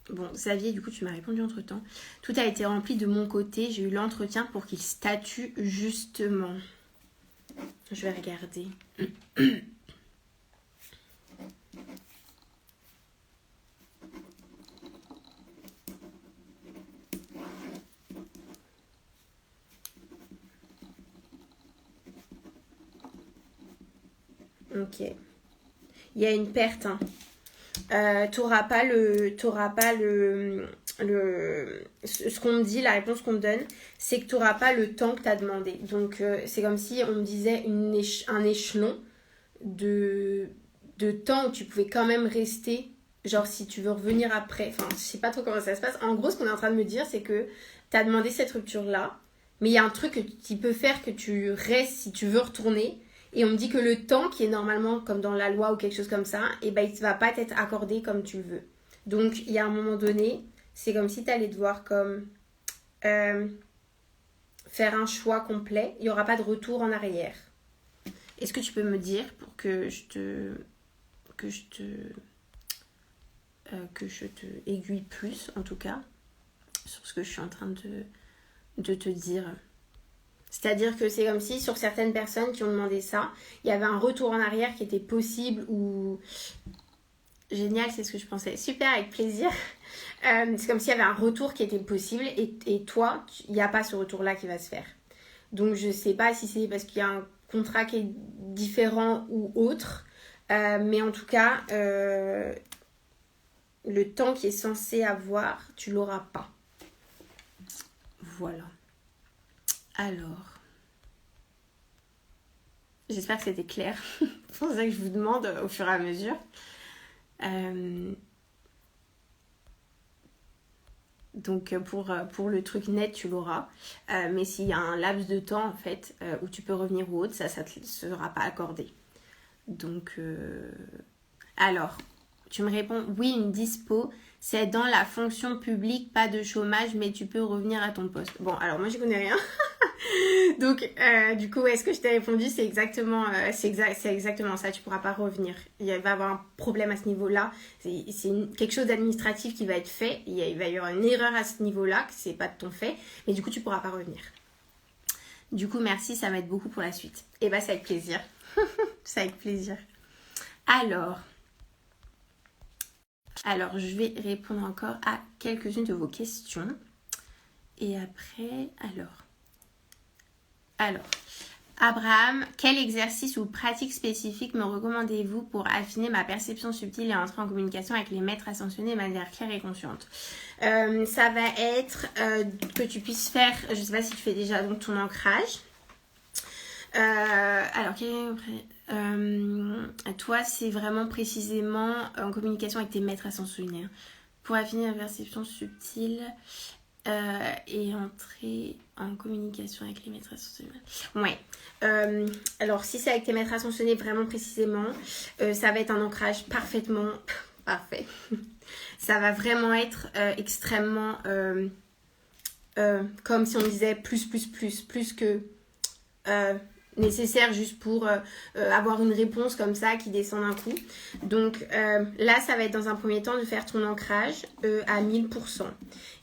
S1: Bon, Xavier, du coup, tu m'as répondu entre-temps. Tout a été rempli de mon côté. J'ai eu l'entretien pour qu'il statue justement. Je vais regarder. Ok. Il y a une perte, hein. T'auras pas ce qu'on me dit, la réponse qu'on me donne, c'est que t'auras pas le temps que t'as demandé. Donc c'est comme si on me disait un échelon de temps où tu pouvais quand même rester, genre si tu veux revenir après, enfin je sais pas trop comment ça se passe. En gros, ce qu'on est en train de me dire, c'est que t'as demandé cette rupture là, mais il y a un truc qui peut faire que tu restes si tu veux retourner. Et on me dit que le temps qui est normalement comme dans la loi ou quelque chose comme ça, et ben il ne va pas t'être accordé comme tu le veux. Donc il y a un moment donné, c'est comme si tu allais devoir comme faire un choix complet. Il n'y aura pas de retour en arrière. Est-ce que tu peux me dire pour que je te aiguille plus en tout cas sur ce que je suis en train de te dire. C'est-à-dire que c'est comme si sur certaines personnes qui ont demandé ça, il y avait un retour en arrière qui était possible ou... Génial, c'est ce que je pensais. Super, avec plaisir. C'est comme s'il y avait un retour qui était possible et toi, il n'y a pas ce retour-là qui va se faire. Donc je ne sais pas si c'est parce qu'il y a un contrat qui est différent ou autre. Mais en tout cas, le temps qui est censé avoir, tu l'auras pas. Voilà. Alors, j'espère que c'était clair. C'est pour ça que je vous demande au fur et à mesure. Donc pour le truc net, tu l'auras. Mais s'il y a un laps de temps en fait où tu peux revenir ou autre, ça ne sera pas accordé. Donc, alors, tu me réponds, oui, une dispo, c'est dans la fonction publique, pas de chômage, mais tu peux revenir à ton poste. Bon, alors moi, je connais rien. Donc, du coup, est-ce que je t'ai répondu? C'est exactement, c'est exactement ça. Tu pourras pas revenir. Il va y avoir un problème à ce niveau-là. C'est quelque chose d'administratif qui va être fait. Il va y avoir une erreur à ce niveau-là, que c'est pas de ton fait. Mais du coup, tu pourras pas revenir. Du coup, merci. Ça m'aide beaucoup pour la suite. Et bah, c'est avec plaisir. C'est avec plaisir. Alors, je vais répondre encore à quelques-unes de vos questions. Et après, alors, Abraham, quel exercice ou pratique spécifique me recommandez-vous pour affiner ma perception subtile et entrer en communication avec les maîtres ascensionnés de manière claire et consciente? Ça va être que tu puisses faire, je ne sais pas si tu fais déjà donc ton ancrage. Alors, toi, c'est vraiment précisément en communication avec tes maîtres ascensionnés. Pour affiner la perception subtile et entrer en communication avec les maîtres ascensionnés. Ouais. Alors, si c'est avec tes maîtres ascensionnés vraiment précisément, ça va être un ancrage parfaitement parfait. Ça va vraiment être extrêmement comme si on disait plus que... nécessaire juste pour avoir une réponse comme ça qui descend d'un coup. Donc là, ça va être dans un premier temps de faire ton ancrage à 1000%.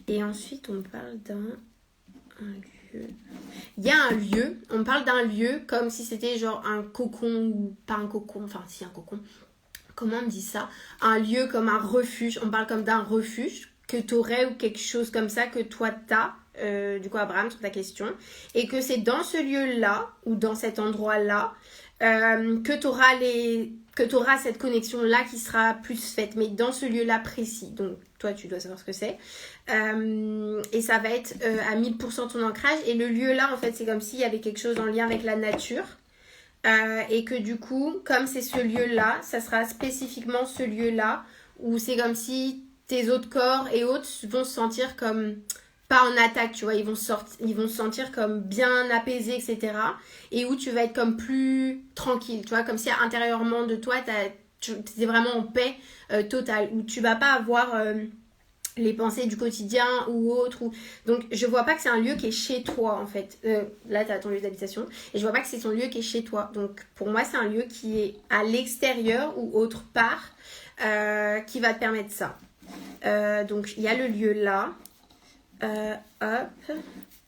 S1: Et ensuite, on parle d'un lieu. Il y a un lieu, on parle d'un lieu comme si c'était genre un cocon, ou pas un cocon, enfin si un cocon. Comment on dit ça? Un lieu comme un refuge, on parle comme d'un refuge que tu aurais ou quelque chose comme ça que toi t'as. Du coup Abraham sur ta question, et que c'est dans ce lieu-là ou dans cet endroit-là que tu auras cette connexion-là qui sera plus faite, mais dans ce lieu-là précis. Donc toi tu dois savoir ce que c'est. Et ça va être à 1000% ton ancrage, et le lieu-là en fait c'est comme s'il y avait quelque chose en lien avec la nature. Et que du coup, comme c'est ce lieu-là, ça sera spécifiquement ce lieu-là où c'est comme si tes autres corps et autres vont se sentir comme pas en attaque, tu vois, ils vont se sentir comme bien apaisés, etc. Et où tu vas être comme plus tranquille, tu vois, comme si intérieurement de toi, tu es vraiment en paix totale, où tu vas pas avoir les pensées du quotidien ou autre. Donc, je vois pas que c'est un lieu qui est chez toi, en fait. Là, tu as ton lieu d'habitation. Et je vois pas que c'est ton lieu qui est chez toi. Donc, pour moi, c'est un lieu qui est à l'extérieur ou autre part qui va te permettre ça. Donc il y a le lieu là. Hop.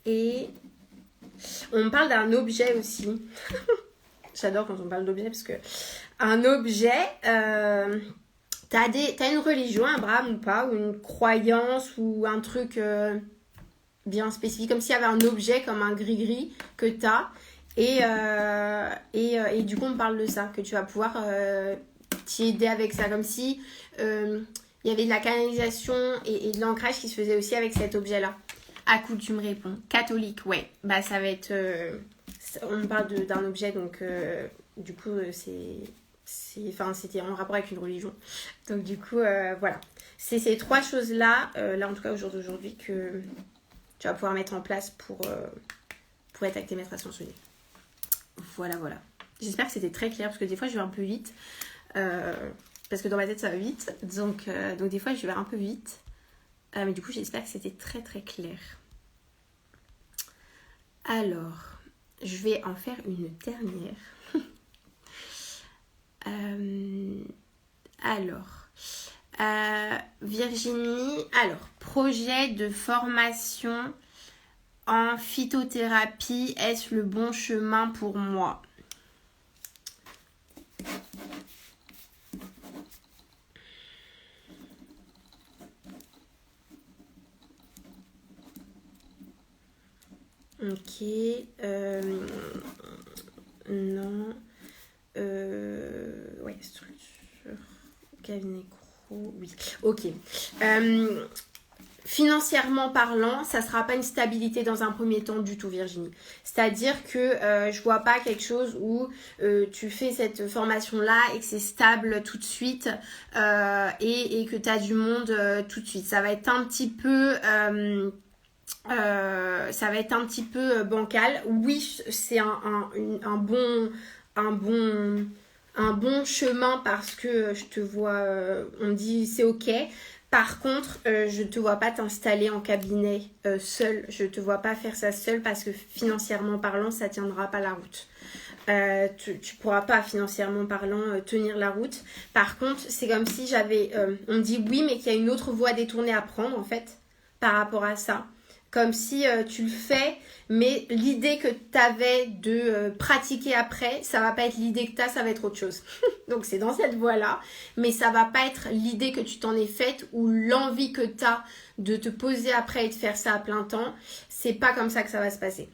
S1: Et on me parle d'un objet aussi. J'adore quand on parle d'objet parce que un objet, t'as une religion, Abraham, ou pas, ou une croyance, ou un truc bien spécifique, comme s'il y avait un objet comme un gris-gris que t'as. Et du coup, on me parle de ça, que tu vas pouvoir t'y aider avec ça, comme si il y avait de la canalisation et de l'ancrage qui se faisait aussi avec cet objet-là. À coup, tu me réponds. Catholique, ouais. Bah, ça va être... on me parle d'un objet, donc du coup, c'était en rapport avec une religion. Donc du coup, voilà. C'est ces 3 choses-là, là en tout cas au jour d'aujourd'hui, que tu vas pouvoir mettre en place pour être avec tes maîtres ascensionnés. Voilà, voilà. J'espère que c'était très clair, parce que des fois, je vais un peu vite. Parce que dans ma tête, ça va vite. Donc des fois, je vais un peu vite. Mais du coup, j'espère que c'était très, très clair. Alors, je vais en faire une dernière. Virginie, projet de formation en phytothérapie, est-ce le bon chemin pour moi? Ok. Non. Ouais, structure. Cabinet Croc. Oui. Ok. Financièrement parlant, ça ne sera pas une stabilité dans un premier temps du tout, Virginie. C'est-à-dire que je vois pas quelque chose où tu fais cette formation-là et que c'est stable tout de suite et que tu as du monde tout de suite. Ça va être un petit peu... bancal. Oui, c'est un bon chemin parce que je te vois, on dit c'est ok. Par contre, je ne te vois pas t'installer en cabinet seul. Je ne te vois pas faire ça seul parce que financièrement parlant, ça ne tiendra pas la route. Tu ne pourras pas financièrement parlant tenir la route. Par contre, c'est comme si on dit oui, mais qu'il y a une autre voie détournée à prendre en fait par rapport à ça. Comme si tu le fais, mais l'idée que tu avais de pratiquer après, ça va pas être l'idée que tu as, ça va être autre chose. Donc c'est dans cette voie-là, mais ça va pas être l'idée que tu t'en es faite ou l'envie que tu as de te poser après et de faire ça à plein temps. C'est pas comme ça que ça va se passer.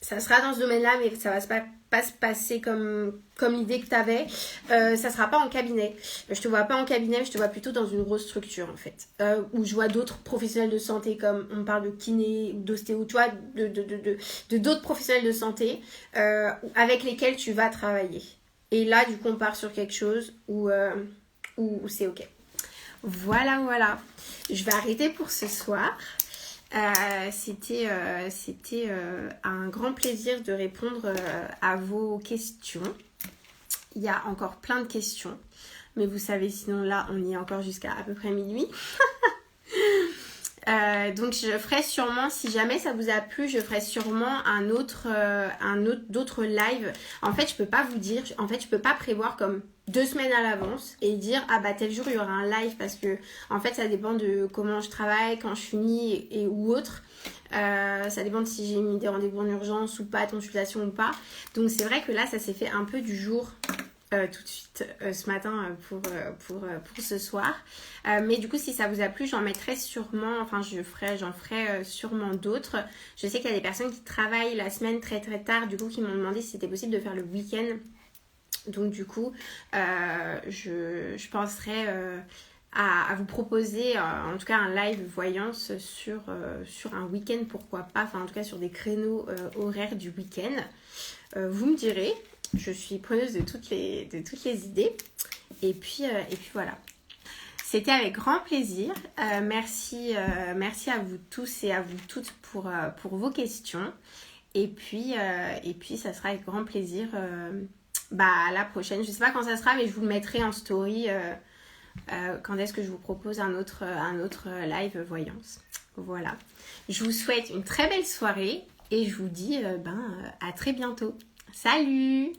S1: Ça sera dans ce domaine-là, mais ça va pas se passer comme l'idée que tu avais. Ça sera pas en cabinet. Je te vois pas en cabinet, je te vois plutôt dans une grosse structure en fait. Où je vois d'autres professionnels de santé, comme on parle de kiné ou d'ostéo, tu vois, de d'autres professionnels de santé avec lesquels tu vas travailler. Et là, du coup, on part sur quelque chose où c'est ok. Voilà, voilà. Je vais arrêter pour ce soir. C'était un grand plaisir de répondre à vos questions. Il y a encore plein de questions, mais vous savez, sinon là on y est encore jusqu'à à peu près minuit. Donc je ferai sûrement, si jamais ça vous a plu, je ferai sûrement d'autres lives. En fait, je peux pas vous dire, je peux pas prévoir comme 2 semaines à l'avance et dire ah bah tel jour il y aura un live, parce que en fait ça dépend de comment je travaille, quand je finis et ou autre. Ça dépend de si j'ai mis des rendez-vous en urgence ou pas, consultation ou pas. Donc c'est vrai que là ça s'est fait un peu du jour tout de suite ce matin pour ce soir. Mais du coup, si ça vous a plu, j'en mettrai sûrement, j'en ferai sûrement d'autres. Je sais qu'il y a des personnes qui travaillent la semaine très très tard, du coup, qui m'ont demandé si c'était possible de faire le week-end. Donc du coup, je penserai à vous proposer en tout cas un live voyance sur un week-end, pourquoi pas, en tout cas sur des créneaux horaires du week-end. Vous me direz. Je suis preneuse de toutes les idées. Et puis voilà. C'était avec grand plaisir. Merci à vous tous et à vous toutes pour vos questions. Et puis ça sera avec grand plaisir à la prochaine. Je ne sais pas quand ça sera, mais je vous le mettrai en story quand est-ce que je vous propose un autre live voyance. Voilà. Je vous souhaite une très belle soirée et je vous dis à très bientôt. Salut!